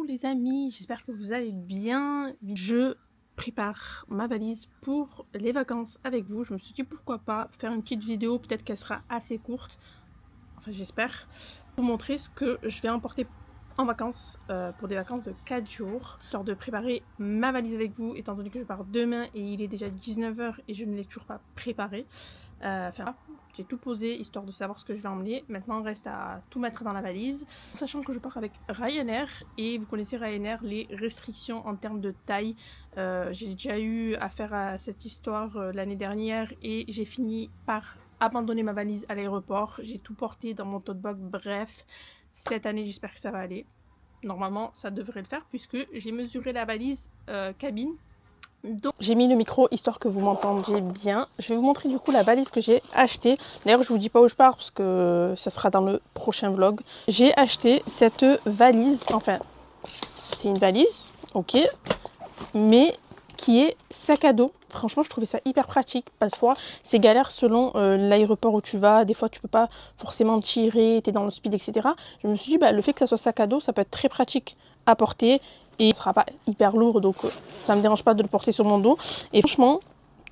les amis, j'espère que vous allez bien. Je prépare ma valise pour les vacances avec vous. Je me suis dit pourquoi pas faire une petite vidéo, peut-être qu'elle sera assez courte, enfin j'espère, pour montrer ce que je vais emporter en vacances pour des vacances de 4 jours, histoire de préparer ma valise avec vous, étant donné que je pars demain et il est déjà 19 h et je ne l'ai toujours pas préparé. J'ai tout posé histoire de savoir ce que je vais emmener. Maintenant, il reste à tout mettre dans la valise. Sachant que je pars avec Ryanair et vous connaissez Ryanair, les restrictions en termes de taille. J'ai déjà eu affaire à cette histoire l'année dernière et j'ai fini par abandonner ma valise à l'aéroport. J'ai tout porté dans mon tote bag. Bref, cette année, j'espère que ça va aller. Normalement, ça devrait le faire puisque j'ai mesuré la valise cabine. Donc, j'ai mis le micro histoire que vous m'entendiez bien. Je vais vous montrer du coup la valise que j'ai achetée. D'ailleurs, je vous dis pas où je pars parce que ça sera dans le prochain vlog. J'ai acheté cette valise, enfin, c'est une valise, ok, mais qui est sac à dos. Franchement, je trouvais ça hyper pratique parce que c'est galère selon l'aéroport où tu vas. Des fois, tu peux pas forcément tirer, tu es dans le speed, etc. Je me suis dit, le fait que ça soit sac à dos, ça peut être très pratique à porter et ce sera pas hyper lourd, donc ça me dérange pas de le porter sur mon dos. Et franchement,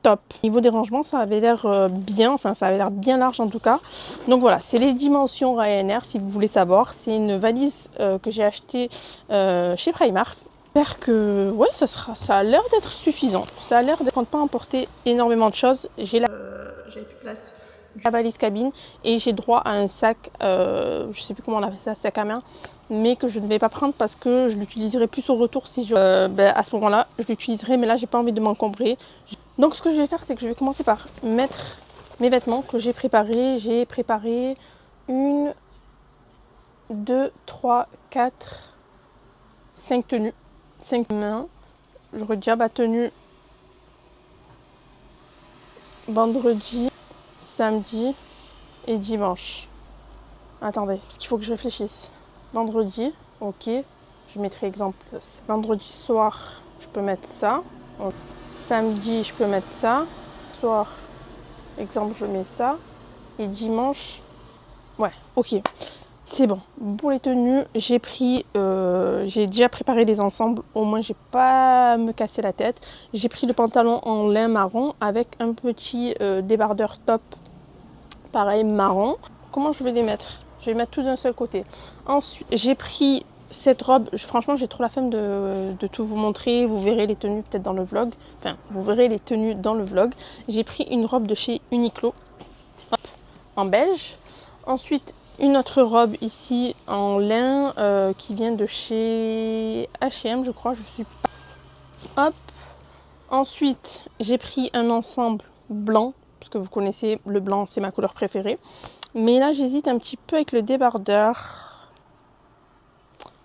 top. Niveau des rangements, ça avait l'air bien, enfin ça avait l'air bien large en tout cas. Donc voilà, c'est les dimensions Ryanair si vous voulez savoir. C'est une valise que j'ai achetée chez Primark. J'espère que ouais, ça a l'air d'être suffisant. Ça a l'air de ne pas emporter énormément de choses. J'avais plus de place. La valise cabine et j'ai droit à un sac, je sais plus comment on appelle ça, sac à main, mais que je ne vais pas prendre parce que je l'utiliserai plus au retour si je, à ce moment-là, je l'utiliserai, mais là j'ai pas envie de m'encombrer. Donc ce que je vais faire, c'est que je vais commencer par mettre mes vêtements que j'ai préparés. J'ai préparé 1, 2, 3, 4, 5 tenues. 5 mains. J'aurai déjà ma tenue vendredi, samedi et dimanche. Attendez, parce qu'il faut que je réfléchisse. Vendredi, ok. Je mettrai exemple. Vendredi soir, je peux mettre ça. Okay. Samedi, je peux mettre ça. Soir, exemple, je mets ça. Et dimanche, ouais, ok. C'est bon. Pour les tenues, j'ai déjà préparé les ensembles. Au moins, j'ai pas à me casser la tête. J'ai pris le pantalon en lin marron avec un petit débardeur top, pareil marron. Comment je vais les mettre? Je vais mettre tout d'un seul côté. Ensuite, j'ai pris cette robe. Franchement, j'ai trop la flemme de tout vous montrer. Vous verrez les tenues peut-être dans le vlog. Enfin, vous verrez les tenues dans le vlog. J'ai pris une robe de chez Uniqlo, hop, en beige. Ensuite, une autre robe ici en lin qui vient de chez H&M, je crois. Je suis pas... Hop. Ensuite, j'ai pris un ensemble blanc parce que vous connaissez le blanc, c'est ma couleur préférée. Mais là, j'hésite un petit peu avec le débardeur.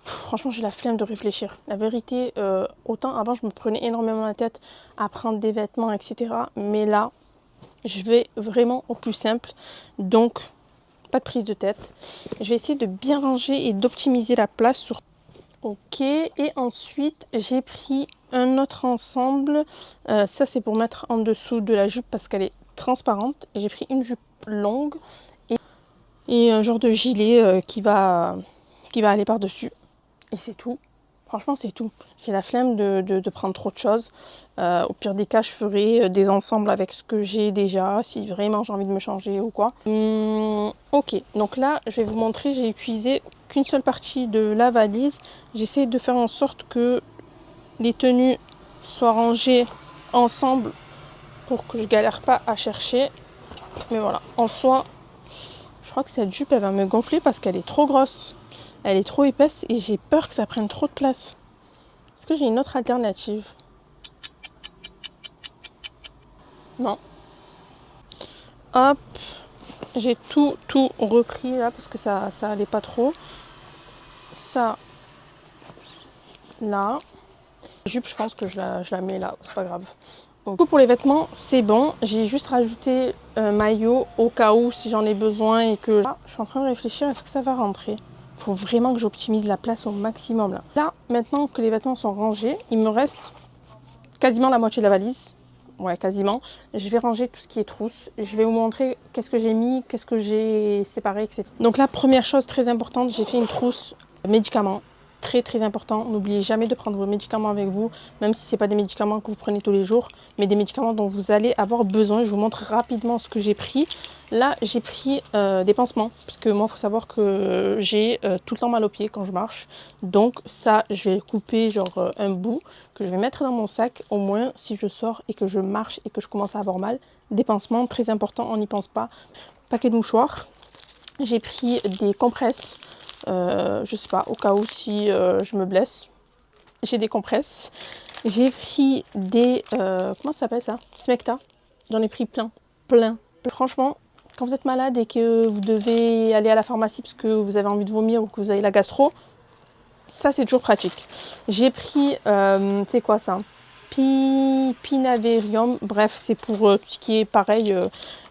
Franchement, j'ai la flemme de réfléchir. La vérité, autant avant, je me prenais énormément la tête à prendre des vêtements, etc. Mais là, je vais vraiment au plus simple. Donc, pas de prise de tête. Je vais essayer de bien ranger et d'optimiser la place sur... Ok, et ensuite, j'ai pris un autre ensemble. Ça, c'est pour mettre en dessous de la jupe parce qu'elle est transparente. J'ai pris une jupe longue et un genre de gilet qui va aller par-dessus. Et c'est tout. Franchement, c'est tout. J'ai la flemme de prendre trop de choses. Au pire des cas, je ferai des ensembles avec ce que j'ai déjà, si vraiment j'ai envie de me changer ou quoi. Ok, donc là, je vais vous montrer, j'ai utilisé qu'une seule partie de la valise. J'essaie de faire en sorte que les tenues soient rangées ensemble pour que je galère pas à chercher. Mais voilà, en soi, je crois que cette jupe, elle va me gonfler parce qu'elle est trop grosse. Elle est trop épaisse et j'ai peur que ça prenne trop de place. Est-ce que j'ai une autre alternative? Non. Hop. J'ai tout repris là parce que ça allait pas trop. Ça, là. La jupe, je pense que je la mets là. C'est pas grave. Donc, pour les vêtements, c'est bon. J'ai juste rajouté un maillot au cas où si j'en ai besoin et que... Ah, je suis en train de réfléchir, est-ce que ça va rentrer? Il faut vraiment que j'optimise la place au maximum là. Là, maintenant que les vêtements sont rangés, il me reste quasiment la moitié de la valise. Ouais, quasiment. Je vais ranger tout ce qui est trousse. Je vais vous montrer qu'est-ce que j'ai mis, qu'est-ce que j'ai séparé, etc. Donc la première chose très importante, j'ai fait une trousse médicaments. très très important. N'oubliez jamais de prendre vos médicaments avec vous, même si ce n'est pas des médicaments que vous prenez tous les jours, mais des médicaments dont vous allez avoir besoin. Je vous montre rapidement ce que j'ai pris. Là, j'ai pris des pansements, parce que moi, il faut savoir que j'ai tout le temps mal aux pieds quand je marche. Donc ça, je vais couper genre un bout que je vais mettre dans mon sac. Au moins, si je sors et que je marche et que je commence à avoir mal, des pansements, très important, on n'y pense pas. Paquet de mouchoirs. J'ai pris des compresses, je sais pas, au cas où si je me blesse. J'ai des compresses. J'ai pris des, comment ça s'appelle ça? Smecta. J'en ai pris plein. Franchement, quand vous êtes malade et que vous devez aller à la pharmacie parce que vous avez envie de vomir ou que vous avez la gastro, ça c'est toujours pratique. J'ai pris, c'est quoi ça? Pinaverium, bref, c'est pour tout ce qui est pareil,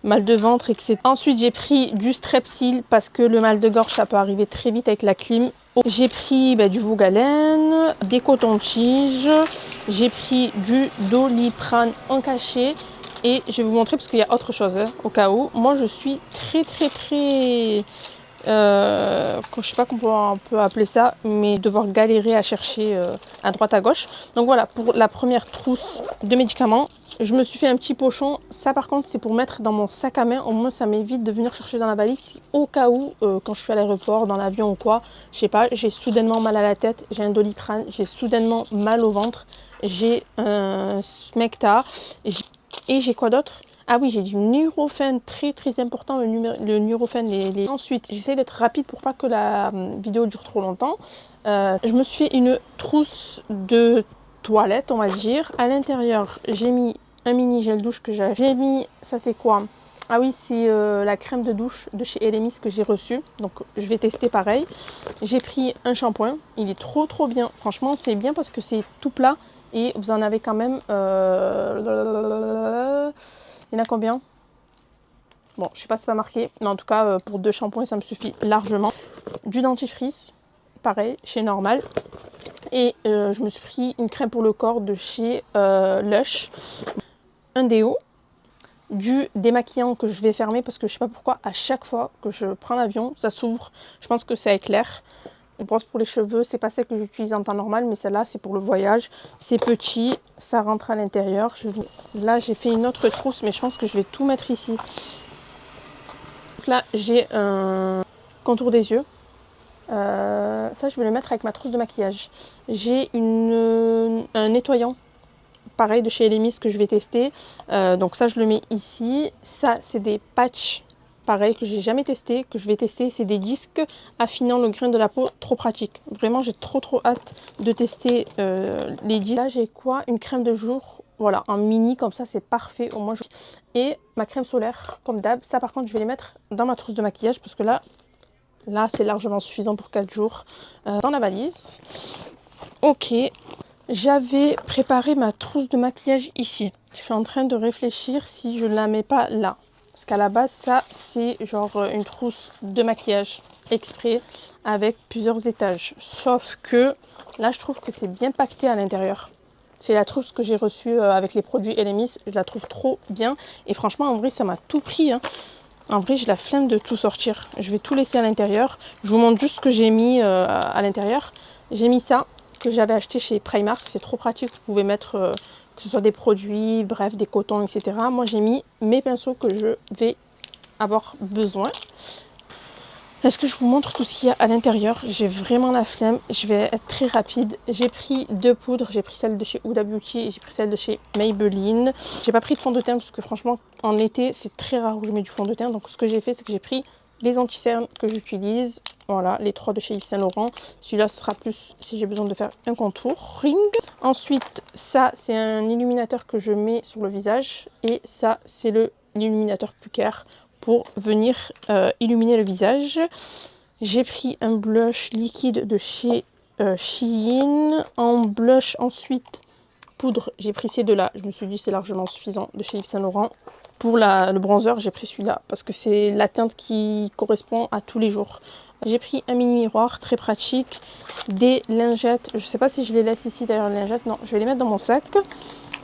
mal de ventre, etc. Ensuite, j'ai pris du Strepsil parce que le mal de gorge, ça peut arriver très vite avec la clim. J'ai pris du Vougalène, des cotons-tiges, j'ai pris du Doliprane en cachet. Et je vais vous montrer parce qu'il y a autre chose, hein, au cas où. Moi, je suis très, je sais pas comment on peut appeler ça, mais devoir galérer à chercher à droite à gauche. Donc voilà, pour la première trousse de médicaments, je me suis fait un petit pochon. Ça, par contre, c'est pour mettre dans mon sac à main. Au moins, ça m'évite de venir chercher dans la valise. Si, au cas où, quand je suis à l'aéroport, dans l'avion ou quoi, je sais pas, j'ai soudainement mal à la tête, j'ai un Doliprane, j'ai soudainement mal au ventre, j'ai un Smecta. Et j'ai quoi d'autre? Ah oui, j'ai du Nurofen, très important, le Nurofen. Ensuite, j'essaie d'être rapide pour pas que la vidéo dure trop longtemps. Je me suis fait une trousse de toilette, on va dire. À l'intérieur, j'ai mis un mini gel douche que j'ai mis, ça c'est quoi? Ah oui, c'est la crème de douche de chez Elemis que j'ai reçue. Donc, je vais tester pareil. J'ai pris un shampoing. Il est trop bien. Franchement, c'est bien parce que c'est tout plat. Et vous en avez quand même... il y en a combien? Bon, je sais pas si c'est pas marqué. Mais en tout cas, pour 2 shampoings, ça me suffit largement. Du dentifrice, pareil, chez Normal. Et je me suis pris une crème pour le corps de chez Lush. Un déo. Du démaquillant que je vais fermer parce que je sais pas pourquoi, à chaque fois que je prends l'avion, ça s'ouvre. Je pense que ça éclaire. Une brosse pour les cheveux, c'est pas celle que j'utilise en temps normal, mais celle-là, c'est pour le voyage. C'est petit, ça rentre à l'intérieur. Là, j'ai fait une autre trousse, mais je pense que je vais tout mettre ici. Donc là, j'ai un contour des yeux. Ça, je vais le mettre avec ma trousse de maquillage. J'ai un nettoyant, pareil, de chez Elemis que je vais tester. Donc ça, je le mets ici. Ça, c'est des patchs. Pareil, que j'ai jamais testé, que je vais tester, c'est des disques affinant le grain de la peau, trop pratique. Vraiment, j'ai trop hâte de tester les disques. Là, j'ai quoi? Une crème de jour, voilà, en mini, comme ça, c'est parfait. Au moins, et ma crème solaire, comme d'hab. Ça, par contre, je vais les mettre dans ma trousse de maquillage, parce que là c'est largement suffisant pour 4 jours. Dans la valise. Ok, j'avais préparé ma trousse de maquillage ici. Je suis en train de réfléchir si je ne la mets pas là. Parce qu'à la base, ça, c'est genre une trousse de maquillage exprès avec plusieurs étages. Sauf que là, je trouve que c'est bien pacté à l'intérieur. C'est la trousse que j'ai reçue avec les produits Elemis. Je la trouve trop bien. Et franchement, en vrai, ça m'a tout pris. Hein. En vrai, j'ai la flemme de tout sortir. Je vais tout laisser à l'intérieur. Je vous montre juste ce que j'ai mis à l'intérieur. J'ai mis ça que j'avais acheté chez Primark. C'est trop pratique. Vous pouvez mettre... que ce soit des produits, bref, des cotons, etc. Moi, j'ai mis mes pinceaux que je vais avoir besoin. Est-ce que je vous montre tout ce qu'il y a à l'intérieur? J'ai vraiment la flemme. Je vais être très rapide. J'ai pris 2 poudres. J'ai pris celle de chez Huda Beauty et j'ai pris celle de chez Maybelline. J'ai pas pris de fond de teint parce que franchement, en été, c'est très rare où je mets du fond de teint. Donc, ce que j'ai fait, c'est que j'ai pris les anti-cernes que j'utilise. Voilà, les 3 de chez Yves Saint Laurent. Celui-là, ce sera plus si j'ai besoin de faire un contour. Ring. Ensuite, ça, c'est un illuminateur que je mets sur le visage. Et ça, c'est l'illuminateur Pucker pour venir illuminer le visage. J'ai pris un blush liquide de chez Shein. En blush, ensuite, poudre, j'ai pris ces 2-là. Je me suis dit, c'est largement suffisant de chez Yves Saint Laurent. Pour le bronzer, j'ai pris celui-là parce que c'est la teinte qui correspond à tous les jours. J'ai pris un mini miroir très pratique, des lingettes. Je ne sais pas si je les laisse ici d'ailleurs, les lingettes. Non, je vais les mettre dans mon sac.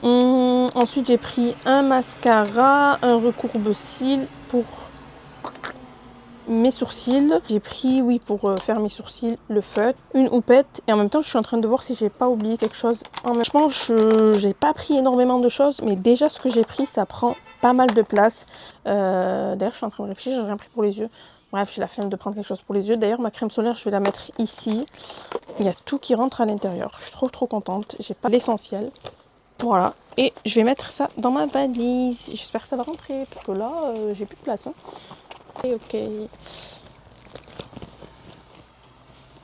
Ensuite, j'ai pris un mascara, un recourbe-cils pour mes sourcils. J'ai pris, oui, pour faire mes sourcils, le feutre, une houppette. Et en même temps, je suis en train de voir si j'ai pas oublié quelque chose. Franchement, j'ai pas pris énormément de choses, mais déjà ce que j'ai pris, ça prend pas mal de place. D'ailleurs, je suis en train de réfléchir, j'ai rien pris pour les yeux. Bref, j'ai la flemme de prendre quelque chose pour les yeux. D'ailleurs, ma crème solaire, je vais la mettre ici. Il y a tout qui rentre à l'intérieur. Je suis trop contente. J'ai pas l'essentiel. Voilà. Et je vais mettre ça dans ma valise. J'espère que ça va rentrer, parce que là, j'ai plus de place. Hein. Et ok.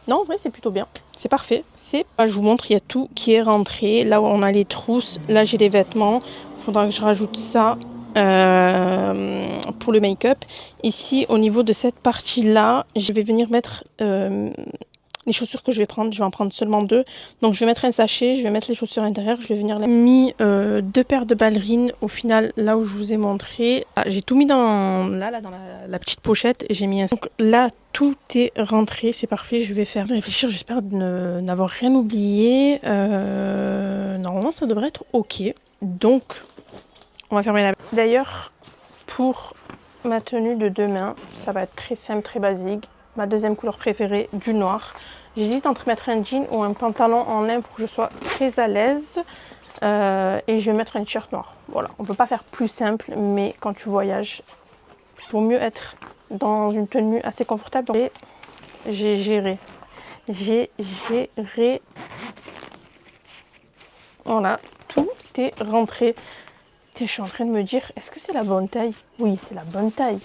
Non, en vrai, c'est plutôt bien. C'est parfait. Je vous montre, il y a tout qui est rentré. Là où on a les trousses, là j'ai les vêtements. Il faudra que je rajoute ça pour le make-up. Ici, au niveau de cette partie-là, je vais venir mettre les chaussures que je vais prendre. Je vais en prendre seulement 2. Donc je vais mettre un sachet, je vais mettre les chaussures intérieures. Je vais venir mis 2 paires de ballerines au final, là où je vous ai montré. Ah, j'ai tout mis dans la petite pochette. J'ai mis un... Donc là, tout est rentré, c'est parfait. Je vais faire réfléchir, j'espère n'avoir rien oublié. Normalement, ça devrait être ok. Donc, on va fermer la... D'ailleurs, pour ma tenue de demain, ça va être très simple, très basique. Ma deuxième couleur préférée, du noir. J'hésite entre mettre un jean ou un pantalon en lin pour que je sois très à l'aise. Et je vais mettre un t-shirt noir. Voilà, on ne peut pas faire plus simple, mais quand tu voyages, il vaut mieux être dans une tenue assez confortable. Donc, j'ai géré. Voilà, tout est rentré. Je suis en train de me dire, est-ce que c'est la bonne taille? Oui, c'est la bonne taille.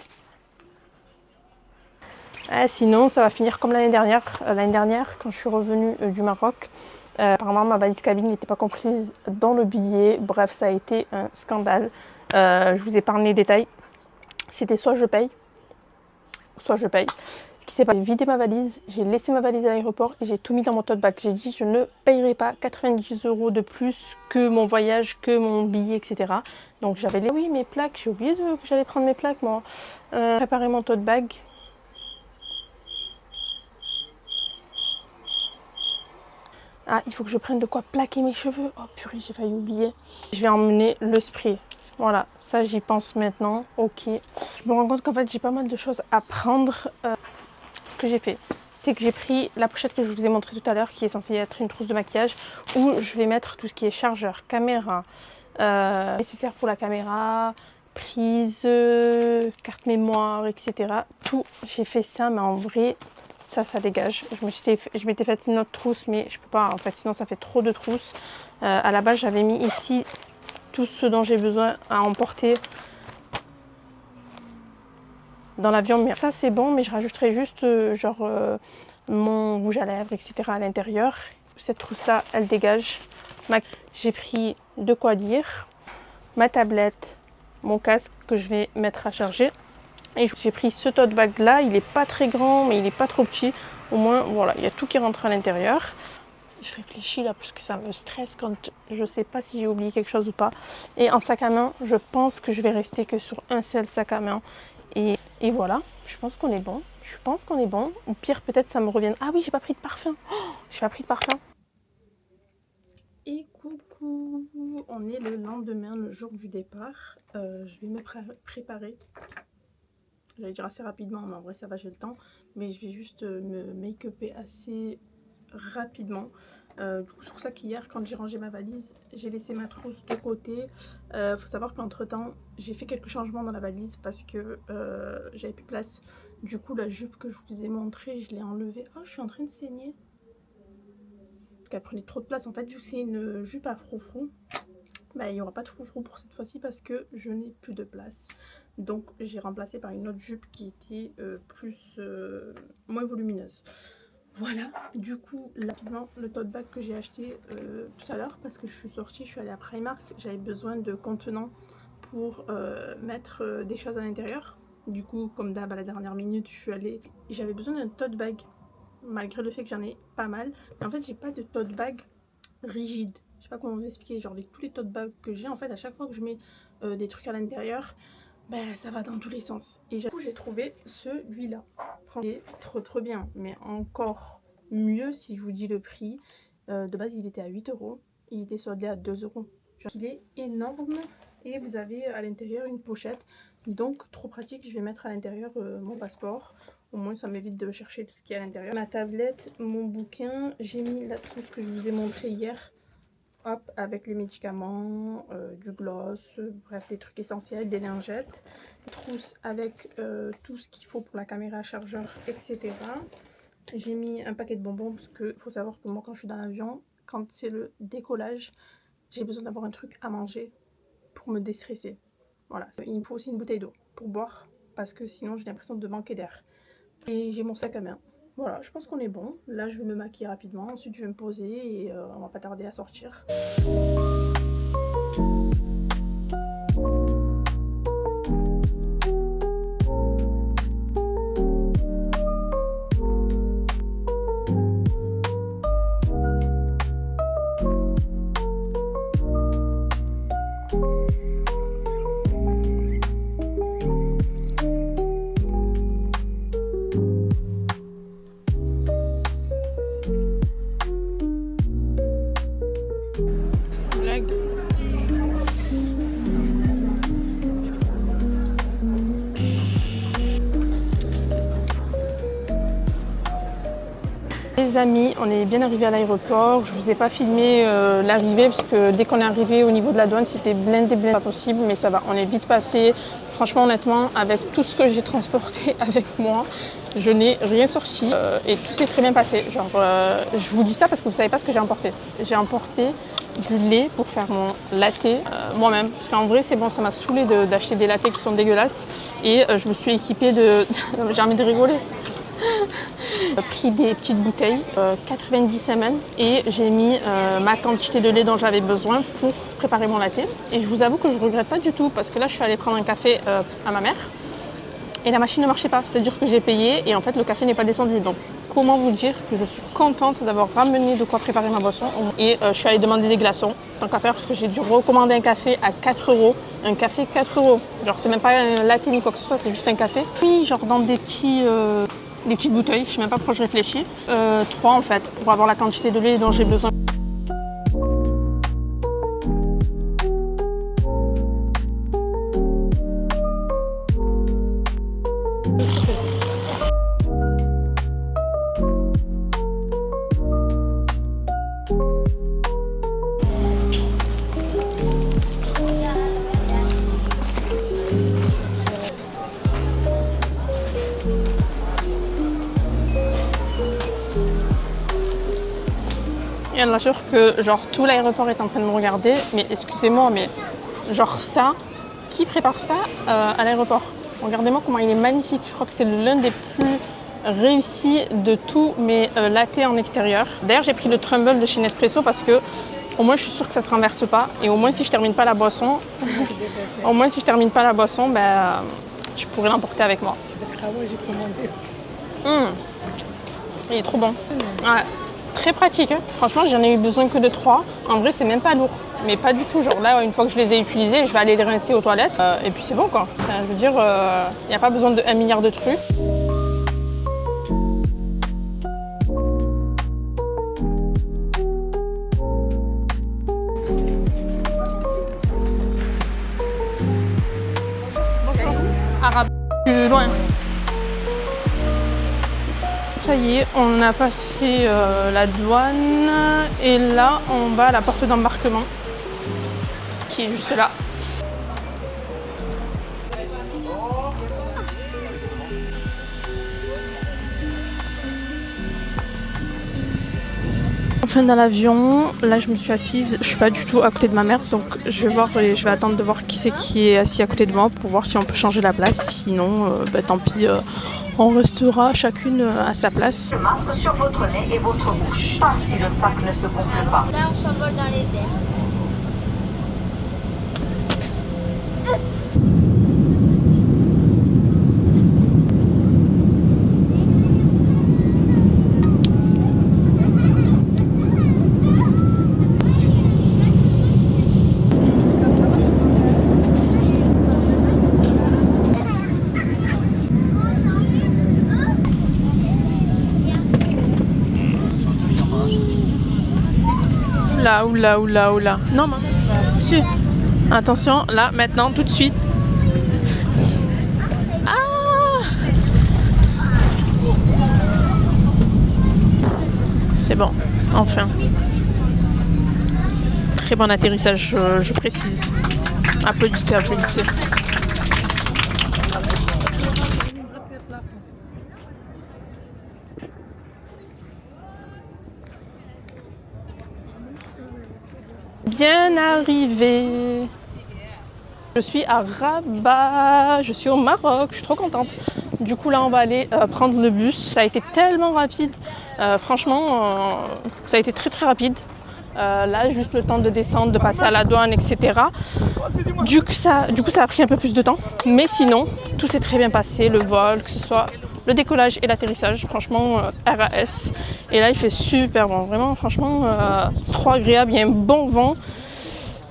Ah, sinon, ça va finir comme l'année dernière. L'année dernière, quand je suis revenue du Maroc, apparemment, ma valise cabine n'était pas comprise dans le billet. Bref, ça a été un scandale. Je vous épargne les détails. C'était soit je paye, soit je paye. Ce qui s'est passé, j'ai vidé ma valise, j'ai laissé ma valise à l'aéroport et j'ai tout mis dans mon tote bag. J'ai dit, je ne payerai pas 90 € de plus que mon voyage, que mon billet, etc. Donc j'avais les... Oui, mes plaques, j'ai oublié que j'allais prendre mes plaques, moi. Préparer mon tote bag. Ah, il faut que je prenne de quoi plaquer mes cheveux. Oh purée, j'ai failli oublier. Je vais emmener le spray. Voilà, ça j'y pense maintenant. Ok. Je me rends compte qu'en fait j'ai pas mal de choses à prendre. Ce que j'ai fait, c'est que j'ai pris la pochette que je vous ai montrée tout à l'heure, qui est censée être une trousse de maquillage, où je vais mettre tout ce qui est chargeur, caméra, nécessaire pour la caméra, prise, carte mémoire, etc. Tout, j'ai fait ça, mais en vrai... Ça dégage. Je m'étais fait une autre trousse, mais je peux pas en fait, sinon ça fait trop de trousses. À la base, j'avais mis ici tout ce dont j'ai besoin à emporter dans l'avion. Mais ça, c'est bon, mais je rajouterai juste mon rouge à lèvres, etc. à l'intérieur. Cette trousse-là, elle dégage. J'ai pris de quoi lire, ma tablette, mon casque que je vais mettre à charger. Et j'ai pris ce tote bag là, il est pas très grand mais il est pas trop petit. Au moins voilà, il y a tout qui rentre à l'intérieur. Je réfléchis là parce que ça me stresse quand je sais pas si j'ai oublié quelque chose ou pas. Et en sac à main, je pense que je vais rester que sur un seul sac à main. Et voilà, je pense qu'on est bon. Je pense qu'on est bon. Ou pire, peut-être ça me revienne. Ah oui, j'ai pas pris de parfum. Oh, j'ai pas pris de parfum. Et coucou, on est le lendemain, le jour du départ. Je vais me préparer. J'allais dire assez rapidement, mais en vrai ça va, j'ai le temps. Mais je vais juste me make-upper assez rapidement. Du coup, c'est pour ça qu'hier, quand j'ai rangé ma valise, j'ai laissé ma trousse de côté. Faut savoir qu'entre temps, j'ai fait quelques changements dans la valise parce que j'avais plus de place. Du coup, la jupe que je vous ai montrée, je l'ai enlevée. Oh, je suis en train de saigner. Parce qu'elle prenait trop de place. En fait, vu que c'est une jupe à froufrou, bah, il n'y aura pas de froufrou pour cette fois-ci parce que je n'ai plus de place. Donc j'ai remplacé par une autre jupe qui était moins volumineuse. Voilà, du coup là le tote bag que j'ai acheté tout à l'heure parce que je suis sortie, je suis allée à Primark, j'avais besoin de contenants pour mettre des choses à l'intérieur. Du coup, comme d'hab à la dernière minute, j'avais besoin d'un tote bag malgré le fait que j'en ai pas mal. Mais en fait, j'ai pas de tote bag rigide. Je sais pas comment vous expliquer, genre tous les tote bags que j'ai, en fait à chaque fois que je mets des trucs à l'intérieur, ben ça va dans tous les sens. Et du coup j'ai trouvé celui-là. Il est trop bien, mais encore mieux si je vous dis le prix. De base il était à 8 €, il était soldé à 2 €. Genre, il est énorme et vous avez à l'intérieur une pochette. Donc trop pratique, je vais mettre à l'intérieur mon passeport. Au moins ça m'évite de chercher tout ce qu'il y a à l'intérieur. Ma tablette, mon bouquin, j'ai mis la trousse que je vous ai montré hier. Hop, avec les médicaments, du gloss, bref des trucs essentiels, des lingettes. Trousse avec tout ce qu'il faut pour la caméra, chargeur, etc. J'ai mis un paquet de bonbons parce qu'il faut savoir que moi quand je suis dans l'avion, quand c'est le décollage, j'ai besoin d'avoir un truc à manger pour me déstresser. Voilà, il me faut aussi une bouteille d'eau pour boire parce que sinon j'ai l'impression de manquer d'air. Et j'ai mon sac à main. Voilà, je pense qu'on est bon. Là, je vais me maquiller rapidement. Ensuite, je vais me poser et on va pas tarder à sortir. Les amis, on est bien arrivé à l'aéroport. Je vous ai pas filmé l'arrivée parce que dès qu'on est arrivé au niveau de la douane, c'était blindé, pas possible, mais ça va, on est vite passé. Franchement, honnêtement, avec tout ce que j'ai transporté avec moi, je n'ai rien sorti et tout s'est très bien passé. Genre, je vous dis ça parce que vous savez pas ce que j'ai emporté. J'ai emporté du lait pour faire mon latte moi-même. Parce qu'en vrai, c'est bon, ça m'a saoulé d'acheter des lattés qui sont dégueulasses. Et je me suis équipée de... J'ai envie de rigoler. J'ai pris des petites bouteilles, 90 ml, et j'ai mis ma quantité de lait dont j'avais besoin pour préparer mon latte. Et je vous avoue que je ne regrette pas du tout parce que là, je suis allée prendre un café à ma mère et la machine ne marchait pas. C'est-à-dire que j'ai payé et en fait, le café n'est pas descendu. Donc, comment vous dire que je suis contente d'avoir ramené de quoi préparer ma boisson. Et je suis allée demander des glaçons, tant qu'à faire, parce que j'ai dû recommander un café à 4 €. Un café 4 €. Genre, c'est même pas un latte ni quoi que ce soit, c'est juste un café. Puis, genre dans des petites bouteilles, je sais même pas pourquoi je réfléchis. 3 en fait, pour avoir la quantité de lait dont j'ai besoin. Et on assure que genre tout l'aéroport est en train de me regarder, mais excusez-moi, mais genre ça, qui prépare ça à l'aéroport? Regardez-moi comment il est magnifique, je crois que c'est l'un des plus réussis de tous mes lattés en extérieur. D'ailleurs j'ai pris le Trumble de chez Nespresso parce que au moins je suis sûre que ça se renverse pas et au moins si je termine pas la boisson, ben, je pourrais l'emporter avec moi. Il est trop bon. Ouais. Très pratique, hein. Franchement j'en ai eu besoin que de 3. En vrai c'est même pas lourd, mais pas du tout. Genre là une fois que je les ai utilisés, je vais aller les rincer aux toilettes et puis c'est bon quoi. Enfin, je veux dire, il n'y a pas besoin de 1 milliard de trucs. Bonjour. Arabe. Plus loin. Ça y est, on a passé la douane et là on va à la porte d'embarquement qui est juste là. Enfin dans l'avion, là je me suis assise, je suis pas du tout à côté de ma mère donc je vais voir et je vais attendre de voir qui c'est qui est assis à côté de moi pour voir si on peut changer la place, sinon bah, tant pis. On restera chacune à sa place. Le masque sur votre nez et votre bouche, pas si le sac ne se gonfle pas. Là, on s'envole dans les airs. Oula. Non, maman, tu vas pousser. Attention, là, maintenant, tout de suite. C'est bon, enfin. Très bon atterrissage, je précise. Applaudissez, applaudissez. Bien arrivé. Je suis à Rabat, je suis au Maroc, je suis trop contente. Du coup là on va aller prendre le bus, ça a été tellement rapide, franchement ça a été très rapide. Là juste le temps de descendre, de passer à la douane, etc. Du coup ça a pris un peu plus de temps, mais sinon tout s'est très bien passé, le vol, que ce soit le décollage et l'atterrissage, franchement RAS. Et là il fait super bon, vraiment franchement trop agréable, il y a un bon vent,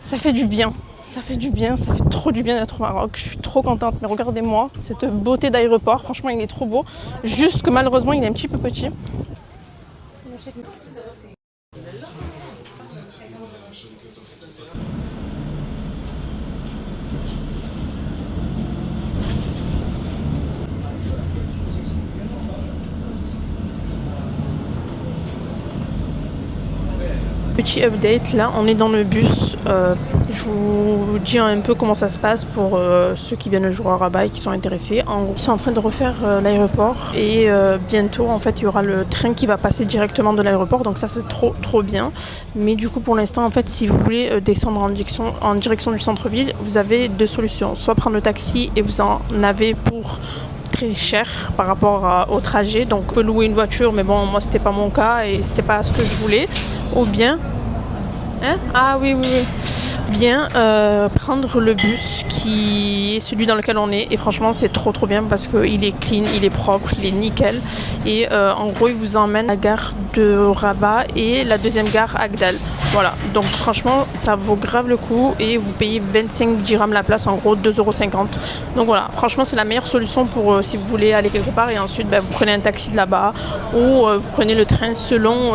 ça fait du bien. Ça fait du bien, ça fait trop du bien d'être au Maroc. Je suis trop contente, mais regardez-moi cette beauté d'aéroport. Franchement, il est trop beau. Juste que malheureusement, il est un petit peu petit. Petit update, là on est dans le bus, je vous dis un peu comment ça se passe pour ceux qui viennent le jour à Rabat et qui sont intéressés. En gros, ils sont en train de refaire l'aéroport et bientôt en fait il y aura le train qui va passer directement de l'aéroport, donc ça c'est trop bien. Mais du coup pour l'instant en fait si vous voulez descendre en direction du centre-ville, vous avez deux solutions, soit prendre le taxi et vous en avez pour très cher par rapport au trajet, donc on peut louer une voiture, mais bon moi c'était pas mon cas et c'était pas ce que je voulais, ou bien ah oui bien prendre le bus qui est celui dans lequel on est, et franchement c'est trop bien parce qu'il est clean, il est propre, il est nickel, et en gros il vous emmène à la gare de Rabat et la deuxième gare Agdal. Voilà, donc franchement ça vaut grave le coup et vous payez 25 dirhams la place, en gros 2,50 €. Donc voilà, franchement c'est la meilleure solution pour si vous voulez aller quelque part, et ensuite vous prenez un taxi de là-bas ou vous prenez le train selon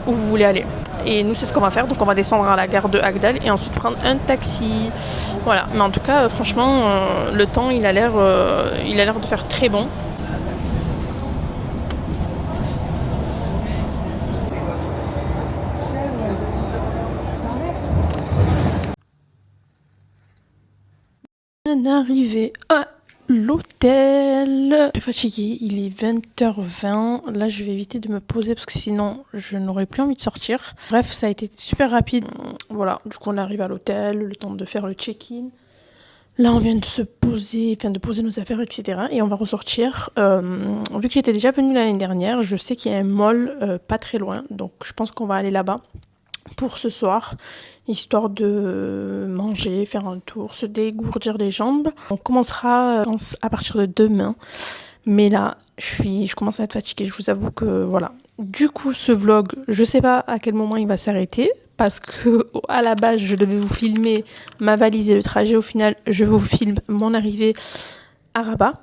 où vous voulez aller. Et nous c'est ce qu'on va faire, donc on va descendre à la gare de Agdal et ensuite prendre un taxi. Voilà, mais en tout cas franchement le temps il a l'air de faire très bon. Arrivé à l'hôtel. Je suis fatiguée, il est 20h20. Là, je vais éviter de me poser parce que sinon, je n'aurais plus envie de sortir. Bref, ça a été super rapide. Voilà, du coup, on arrive à l'hôtel, le temps de faire le check-in. Là, on vient de se poser, de poser nos affaires, etc. Et on va ressortir. Vu que j'étais déjà venue l'année dernière, je sais qu'il y a un mall pas très loin. Donc, je pense qu'on va aller là-bas pour ce soir, histoire de manger, faire un tour, se dégourdir les jambes. On commencera à partir de demain, mais là je commence à être fatiguée, je vous avoue que voilà. Du coup ce vlog, je sais pas à quel moment il va s'arrêter, parce que à la base je devais vous filmer ma valise et le trajet, au final je vous filme mon arrivée à Rabat.